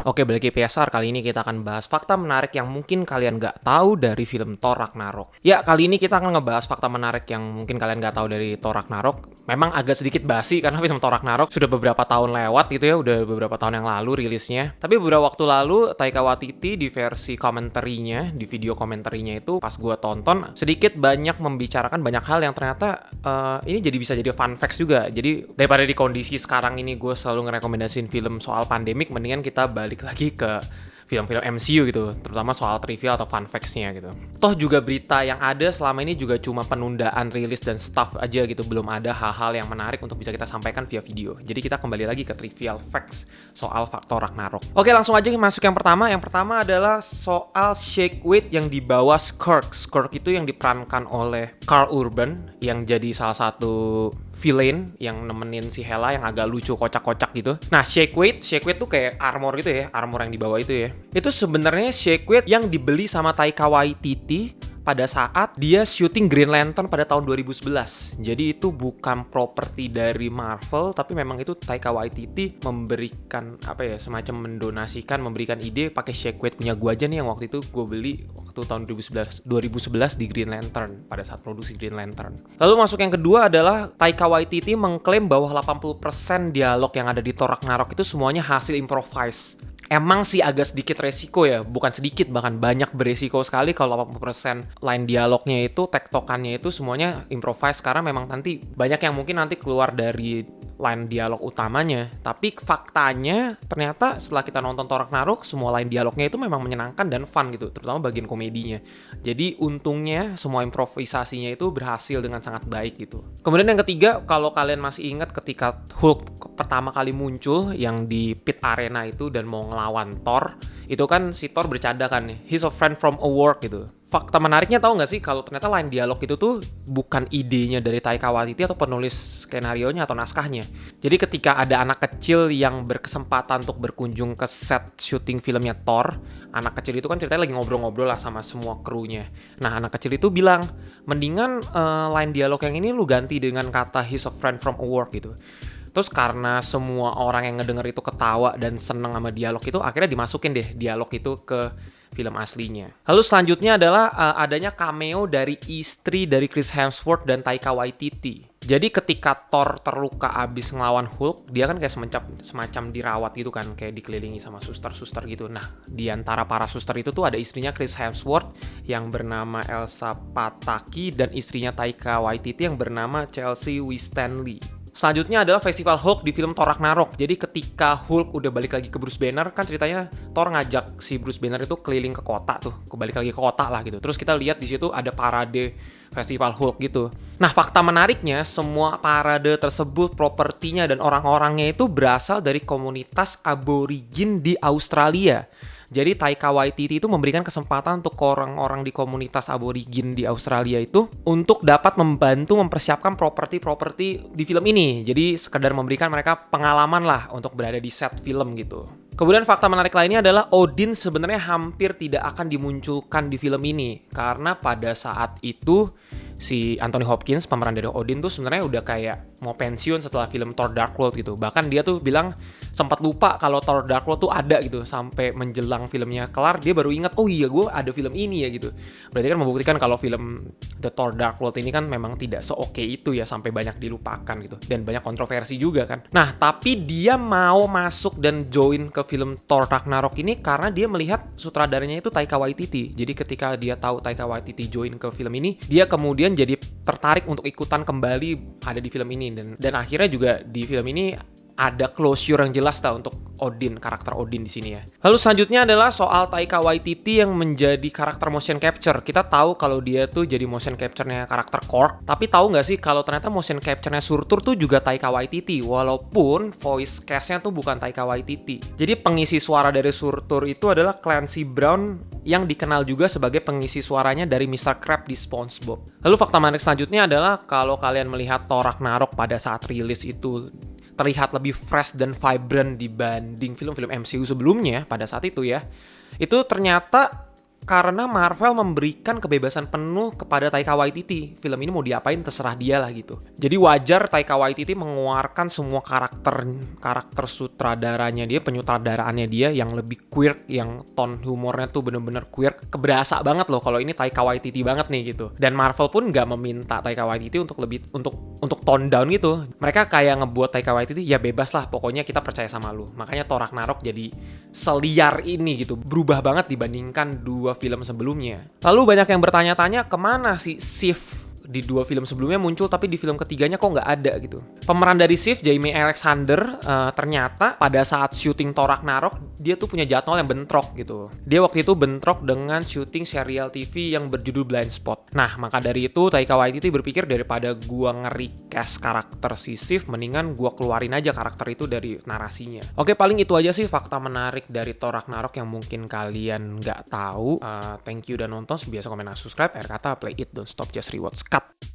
Oke, balik ke PSR. Kali ini kita akan bahas fakta menarik yang mungkin kalian nggak tahu dari film Thor Ragnarok. Ya, kali ini kita akan ngebahas fakta menarik yang mungkin kalian nggak tahu dari Thor Ragnarok. Memang agak sedikit basi karena film Thor Ragnarok sudah beberapa tahun lewat gitu ya, udah beberapa tahun yang lalu rilisnya. Tapi beberapa waktu lalu Taika Waititi di versi komentarinya, di video komentarinya itu pas gua tonton sedikit banyak membicarakan banyak hal yang ternyata ini bisa jadi fun facts juga. Jadi daripada di kondisi sekarang ini gue selalu ngerekomendasiin film soal pandemik, mendingan kita balik lagi ke film-film MCU gitu, terutama soal trivia atau fun facts-nya gitu. Toh juga berita yang ada selama ini juga cuma penundaan rilis dan stuff aja gitu, belum ada hal-hal yang menarik untuk bisa kita sampaikan via video. Jadi kita kembali lagi ke trivial facts soal faktor Ragnarok. Oke, langsung aja masuk yang pertama. Yang pertama adalah soal Shake Weight yang dibawa Skirk. Skirk itu yang diperankan oleh Karl Urban, yang jadi salah satu villain yang nemenin si Hela yang agak lucu kocak-kocak gitu. Nah, Shake Weight tuh kayak armor gitu ya, armor yang dibawa itu ya. Itu sebenarnya Shake Weight yang dibeli sama Taika Waititi pada saat dia syuting Green Lantern pada tahun 2011. Jadi itu bukan properti dari Marvel, tapi memang itu Taika Waititi memberikan semacam mendonasikan, memberikan ide pakai Shake Weight punya gua aja nih yang waktu itu gue beli waktu tahun 2011 di Green Lantern pada saat produksi Green Lantern. Lalu masuk yang kedua adalah Taika Waititi mengklaim bahwa 80% dialog yang ada di Thor Ragnarok itu semuanya hasil improvise. Emang sih agak sedikit resiko ya, bukan sedikit, bahkan banyak beresiko sekali kalau 80% line dialognya itu, tektokannya itu semuanya improvise, karena memang nanti banyak yang mungkin nanti keluar dari line dialog utamanya. Tapi faktanya ternyata setelah kita nonton Thor Ragnarok, semua line dialognya itu memang menyenangkan dan fun gitu, terutama bagian komedinya. Jadi untungnya semua improvisasinya itu berhasil dengan sangat baik gitu. Kemudian yang ketiga, kalau kalian masih ingat ketika Hulk pertama kali muncul yang di pit arena itu dan mau ngelawan Thor, itu kan si Thor bercanda kan, he's a friend from a work gitu. Fakta menariknya tahu nggak sih kalau ternyata line dialog itu tuh bukan idenya dari Taika Waititi atau penulis skenarionya atau naskahnya. Jadi ketika ada anak kecil yang berkesempatan untuk berkunjung ke set syuting filmnya Thor, anak kecil itu kan ceritanya lagi ngobrol-ngobrol lah sama semua krunya. Nah, anak kecil itu bilang, mendingan line dialog yang ini lu ganti dengan kata he's a friend from a work gitu. Terus karena semua orang yang ngedenger itu ketawa dan seneng sama dialog itu, akhirnya dimasukin deh dialog itu ke film aslinya. Lalu selanjutnya adalah adanya cameo dari istri dari Chris Hemsworth dan Taika Waititi. Jadi ketika Thor terluka abis ngelawan Hulk, dia kan kayak semacam dirawat gitu kan, kayak dikelilingi sama suster-suster gitu. Nah, di antara para suster itu tuh ada istrinya Chris Hemsworth yang bernama Elsa Pataky dan istrinya Taika Waititi yang bernama Chelsea Winstanley. Selanjutnya adalah festival Hulk di film Thor Ragnarok. Jadi ketika Hulk udah balik lagi ke Bruce Banner, kan ceritanya Thor ngajak si Bruce Banner itu keliling ke kota tuh, balik lagi ke kota lah gitu. Terus kita lihat di situ ada parade festival Hulk gitu. Nah, fakta menariknya semua parade tersebut, propertinya dan orang-orangnya itu berasal dari komunitas aborigin di Australia. Jadi Taika Waititi itu memberikan kesempatan untuk orang-orang di komunitas aborigin di Australia itu untuk dapat membantu mempersiapkan properti-properti di film ini. Jadi sekedar memberikan mereka pengalaman lah untuk berada di set film gitu. Kemudian fakta menarik lainnya adalah Odin sebenarnya hampir tidak akan dimunculkan di film ini. Karena pada saat itu si Anthony Hopkins, pemeran dari Odin tuh sebenarnya udah kayak mau pensiun setelah film Thor Dark World gitu. Bahkan dia tuh bilang sempat lupa kalau Thor Dark World tuh ada gitu. Sampai menjelang filmnya kelar dia baru ingat, oh iya gue ada film ini ya gitu. Berarti kan membuktikan kalau film The Thor Dark World ini kan memang tidak se-oke itu ya, sampai banyak dilupakan gitu. Dan banyak kontroversi juga kan. Nah, tapi dia mau masuk dan join ke film Thor Ragnarok ini karena dia melihat sutradaranya itu Taika Waititi. Jadi ketika dia tahu Taika Waititi join ke film ini, dia kemudian jadi tertarik untuk ikutan kembali ada di film ini. Dan akhirnya juga di film ini ada closure yang jelas untuk Odin, karakter Odin di sini ya. Lalu selanjutnya adalah soal Taika Waititi yang menjadi karakter motion capture. Kita tahu kalau dia tuh jadi motion capture-nya karakter Korg, tapi tahu nggak sih kalau ternyata motion capture-nya Surtur tuh juga Taika Waititi, walaupun voice cast-nya tuh bukan Taika Waititi. Jadi pengisi suara dari Surtur itu adalah Clancy Brown yang dikenal juga sebagai pengisi suaranya dari Mr. Krabs di SpongeBob. Lalu fakta menarik selanjutnya adalah kalau kalian melihat Thor Ragnarok pada saat rilis itu terlihat lebih fresh dan vibrant dibanding film-film MCU sebelumnya pada saat itu ya. Itu ternyata Karena Marvel memberikan kebebasan penuh kepada Taika Waititi. Film ini mau diapain terserah dia lah gitu. Jadi wajar Taika Waititi mengeluarkan semua karakter sutradaranya dia, penyutradaraannya dia yang lebih quirk, yang tone humornya tuh bener-bener quirk. Keberasa banget loh kalau ini Taika Waititi banget nih gitu. Dan Marvel pun nggak meminta Taika Waititi untuk lebih untuk tone down gitu. Mereka kayak ngebuat Taika Waititi ya bebas lah, pokoknya kita percaya sama lu. Makanya Thor Ragnarok jadi seliar ini gitu. Berubah banget dibandingkan dua film sebelumnya. Lalu banyak yang bertanya-tanya kemana sih Sif di dua film sebelumnya muncul tapi di film ketiganya kok nggak ada gitu. Pemeran dari Sif, Jaime Alexander, ternyata pada saat syuting Thor Ragnarok dia tuh punya jadwal yang bentrok gitu. Dia waktu itu bentrok dengan syuting serial TV yang berjudul Blind Spot. Nah maka dari itu Taika Waititi berpikir daripada gua nge-recast karakter si Sif, mendingan gua keluarin aja karakter itu dari narasinya. Oke, paling itu aja sih fakta menarik dari Thor Ragnarok yang mungkin kalian nggak tahu. Thank you udah nonton. Biasa komen dan subscribe. Akhir kata, play it, don't stop, just rewatch. Cut.